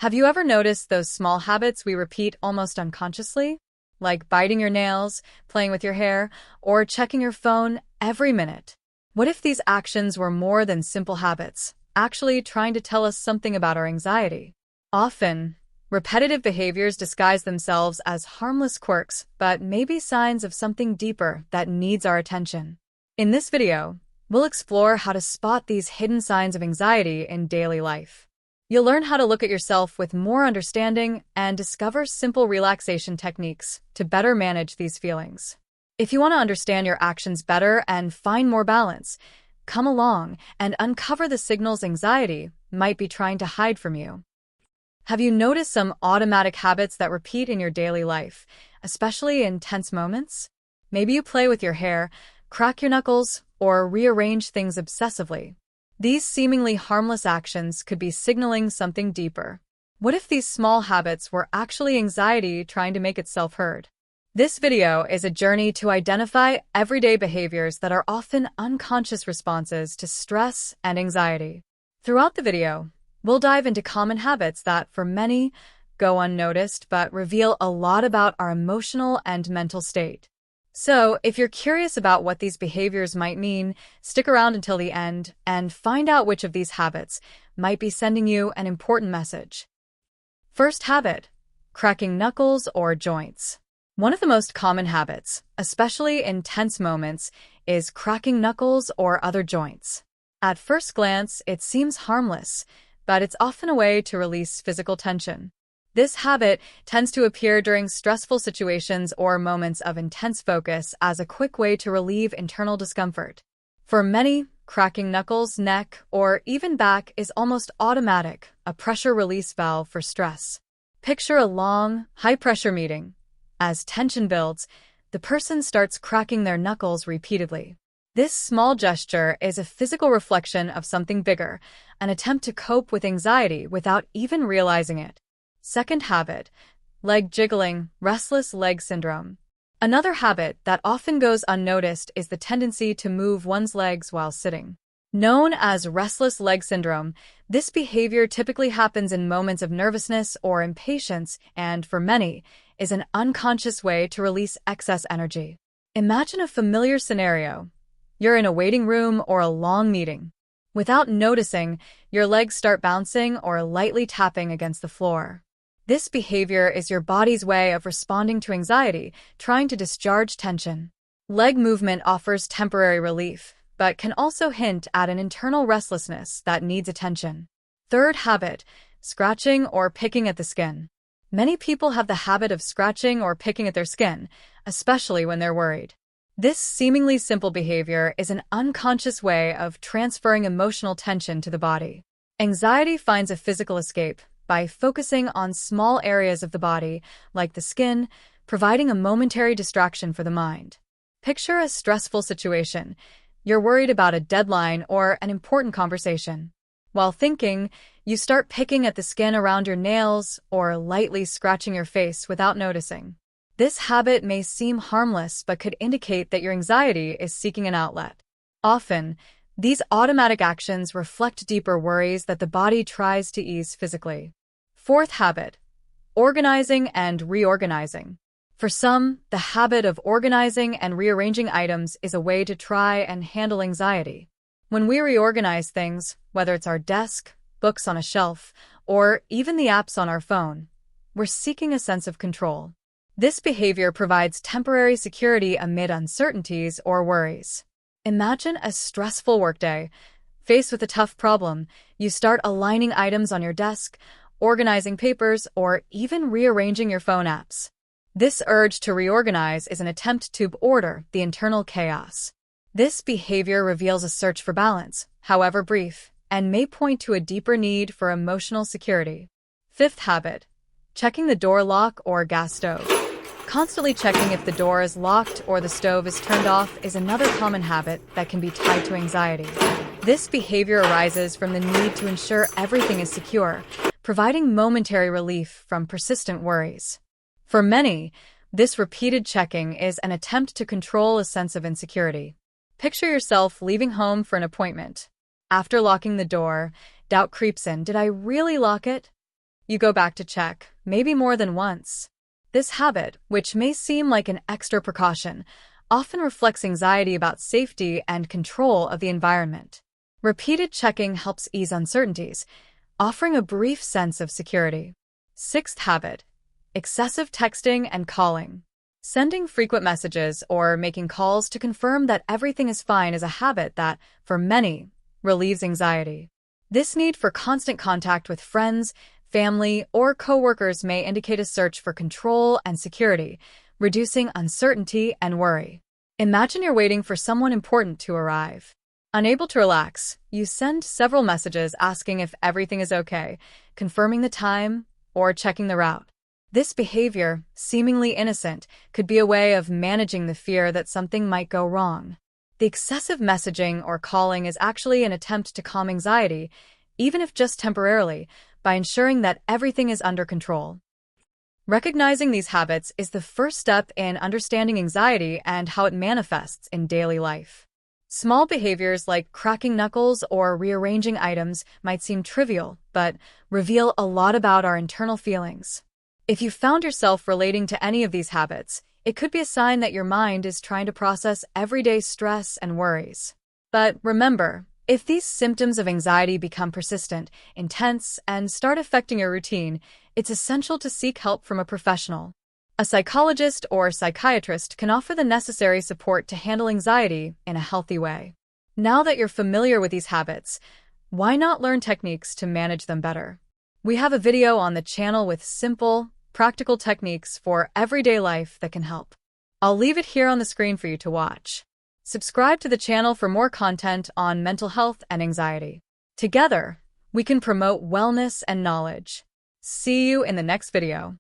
Have you ever noticed those small habits we repeat almost unconsciously? Like biting your nails, playing with your hair, or checking your phone every minute? What if these actions were more than simple habits, actually trying to tell us something about our anxiety? Often, repetitive behaviors disguise themselves as harmless quirks, but may be signs of something deeper that needs our attention. In this video, we'll explore how to spot these hidden signs of anxiety in daily life. You'll learn how to look at yourself with more understanding and discover simple relaxation techniques to better manage these feelings. If you want to understand your actions better and find more balance, come along and uncover the signals anxiety might be trying to hide from you. Have you noticed some automatic habits that repeat in your daily life, especially in tense moments? Maybe you play with your hair, crack your knuckles, or rearrange things obsessively. These seemingly harmless actions could be signaling something deeper. What if these small habits were actually anxiety trying to make itself heard? This video is a journey to identify everyday behaviors that are often unconscious responses to stress and anxiety. Throughout the video, we'll dive into common habits that, for many, go unnoticed but reveal a lot about our emotional and mental state. So, if you're curious about what these behaviors might mean, stick around until the end and find out which of these habits might be sending you an important message. First habit: cracking knuckles or joints. One of the most common habits, especially in tense moments, is cracking knuckles or other joints. At first glance, it seems harmless, but it's often a way to release physical tension. This habit tends to appear during stressful situations or moments of intense focus as a quick way to relieve internal discomfort. For many, cracking knuckles, neck, or even back is almost automatic, a pressure release valve for stress. Picture a long, high-pressure meeting. As tension builds, the person starts cracking their knuckles repeatedly. This small gesture is a physical reflection of something bigger, an attempt to cope with anxiety without even realizing it. Second habit: leg jiggling, restless leg syndrome. Another habit that often goes unnoticed is the tendency to move one's legs while sitting. Known as restless leg syndrome, this behavior typically happens in moments of nervousness or impatience and, for many, is an unconscious way to release excess energy. Imagine a familiar scenario. You're in a waiting room or a long meeting. Without noticing, your legs start bouncing or lightly tapping against the floor. This behavior is your body's way of responding to anxiety, trying to discharge tension. Leg movement offers temporary relief, but can also hint at an internal restlessness that needs attention. Third habit: scratching or picking at the skin. Many people have the habit of scratching or picking at their skin, especially when they're worried. This seemingly simple behavior is an unconscious way of transferring emotional tension to the body. Anxiety finds a physical escape by focusing on small areas of the body, like the skin, providing a momentary distraction for the mind. Picture a stressful situation. You're worried about a deadline or an important conversation. While thinking, you start picking at the skin around your nails or lightly scratching your face without noticing. This habit may seem harmless but could indicate that your anxiety is seeking an outlet. Often, these automatic actions reflect deeper worries that the body tries to ease physically. Fourth habit: organizing and reorganizing. For some, the habit of organizing and rearranging items is a way to try and handle anxiety. When we reorganize things, whether it's our desk, books on a shelf, or even the apps on our phone, we're seeking a sense of control. This behavior provides temporary security amid uncertainties or worries. Imagine a stressful workday. Faced with a tough problem, you start aligning items on your desk, organizing papers, or even rearranging your phone apps. This urge to reorganize is an attempt to order the internal chaos. This behavior reveals a search for balance, however brief, and may point to a deeper need for emotional security. Fifth habit: checking the door lock or gas stove. Constantly checking if the door is locked or the stove is turned off is another common habit that can be tied to anxiety. This behavior arises from the need to ensure everything is secure, providing momentary relief from persistent worries. For many, this repeated checking is an attempt to control a sense of insecurity. Picture yourself leaving home for an appointment. After locking the door, doubt creeps in. Did I really lock it? You go back to check, maybe more than once. This habit, which may seem like an extra precaution, often reflects anxiety about safety and control of the environment. Repeated checking helps ease uncertainties, offering a brief sense of security. Sixth habit: excessive texting and calling. Sending frequent messages or making calls to confirm that everything is fine is a habit that, for many, relieves anxiety. This need for constant contact with friends, family, or coworkers may indicate a search for control and security, reducing uncertainty and worry. Imagine you're waiting for someone important to arrive. Unable to relax, you send several messages asking if everything is okay, confirming the time, or checking the route. This behavior, seemingly innocent, could be a way of managing the fear that something might go wrong. The excessive messaging or calling is actually an attempt to calm anxiety, even if just temporarily, by ensuring that everything is under control. Recognizing these habits is the first step in understanding anxiety and how it manifests in daily life. Small behaviors like cracking knuckles or rearranging items might seem trivial, but reveal a lot about our internal feelings. If you found yourself relating to any of these habits, it could be a sign that your mind is trying to process everyday stress and worries. But remember, if these symptoms of anxiety become persistent, intense, and start affecting your routine, it's essential to seek help from a professional. A psychologist or psychiatrist can offer the necessary support to handle anxiety in a healthy way. Now that you're familiar with these habits, why not learn techniques to manage them better? We have a video on the channel with simple, practical techniques for everyday life that can help. I'll leave it here on the screen for you to watch. Subscribe to the channel for more content on mental health and anxiety. Together, we can promote wellness and knowledge. See you in the next video.